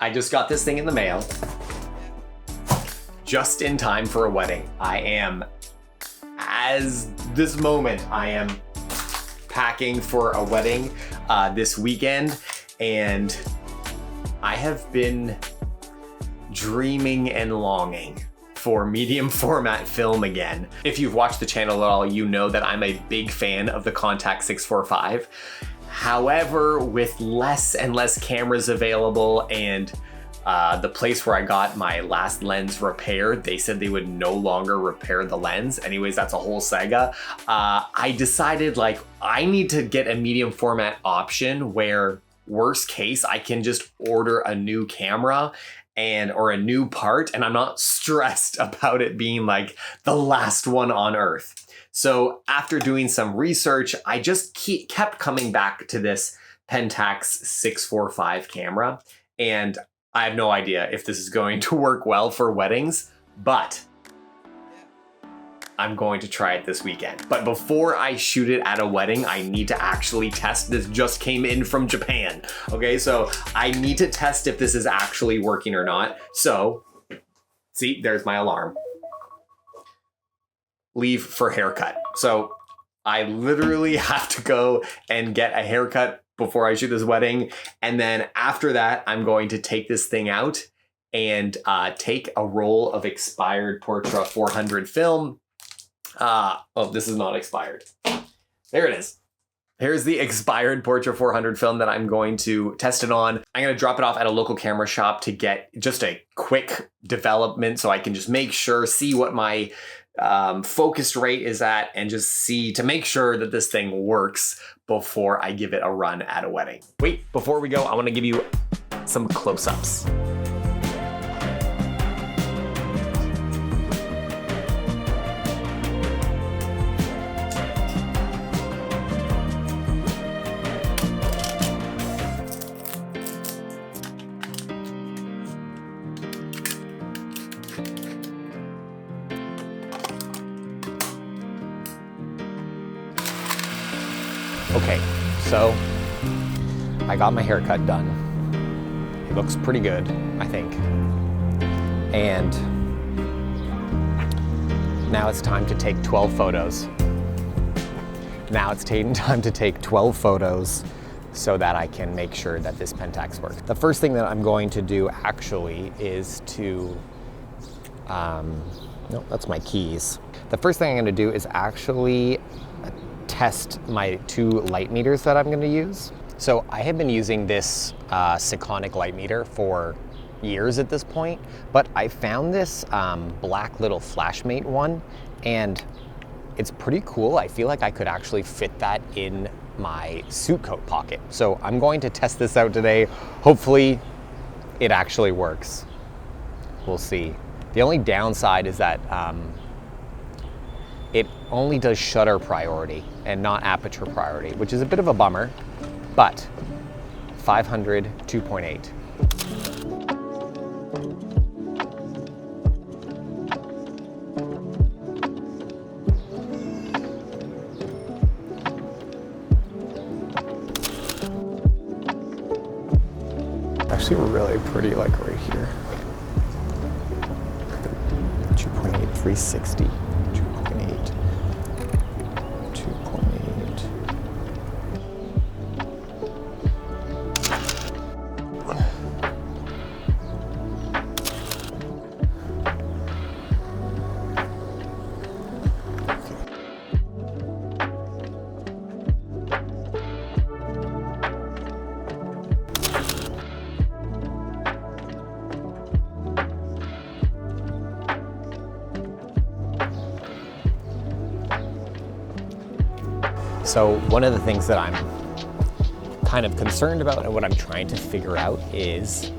I just got this thing in the mail just in time for a wedding. This moment, I am packing for a wedding this weekend, and I have been dreaming and longing for medium format film again. If you've watched the channel at all, you know that I'm a big fan of the Pentax 645. However, with less and less cameras available and the place where I got my last lens repaired, they said they would no longer repair the lens. Anyways, that's a whole saga. I decided like I need to get a medium format option where worst case, I can just order a new camera or a new part, and I'm not stressed about it being like the last one on earth. So after doing some research, I just kept coming back to this Pentax 645 camera, and I have no idea if this is going to work well for weddings, but I'm going to try it this weekend. But before I shoot it at a wedding, I need to actually test. This just came in from Japan. Okay, so I need to test if this is actually working or not. So, see, there's my alarm. Leave for haircut. So I literally have to go and get a haircut before I shoot this wedding. And then after that, I'm going to take this thing out and take a roll of expired Portra 400 film. Oh, this is not expired. There it is. Here's the expired Portra 400 film that I'm going to test it on. I'm going to drop it off at a local camera shop to get just a quick development so I can just make sure, see what my focus rate is at, and just to make sure that this thing works before I give it a run at a wedding. Wait, before we go, I want to give you some close-ups. Okay, so I got my haircut done. It looks pretty good, I think. And now it's time to take 12 photos. Now it's time to take 12 photos so that I can make sure that this Pentax works. The first thing that I'm going to do actually is to, no, that's my keys. The first thing I'm gonna do is actually test my 2 light meters that I'm going to use. So I have been using this Sekonic light meter for years at this point, but I found this black little flashmate one, and it's pretty cool. I feel like I could actually fit that in my suit coat pocket. So I'm going to test this out today. Hopefully it actually works. We'll see. The only downside is that it only does shutter priority and not aperture priority, which is a bit of a bummer, but 500 2.8. Actually really pretty, like right here. 2.8, 360. 2.8. So one of the things that I'm kind of concerned about and what I'm trying to figure out is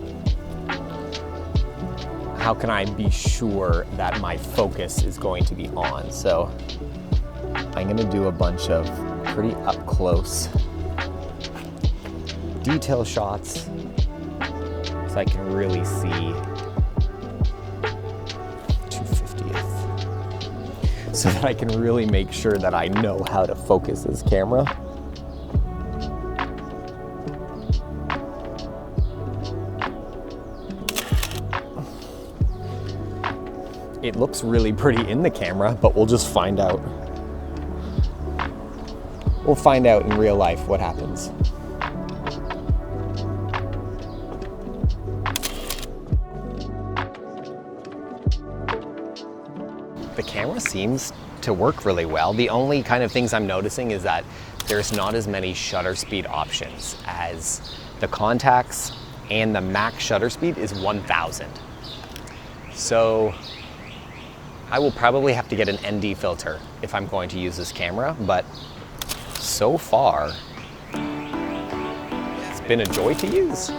how can I be sure that my focus is going to be on. So I'm going to do a bunch of pretty up close detail shots so I can really see 2/50th, so that I can really make sure that I know how to focus this camera. It looks really pretty in the camera, but we'll just find out. We'll find out in real life what happens. The camera seems to work really well. The only kind of things I'm noticing is that there's not as many shutter speed options as the Pentax, and the max shutter speed is 1000. So I will probably have to get an ND filter if I'm going to use this camera, but so far it's been a joy to use.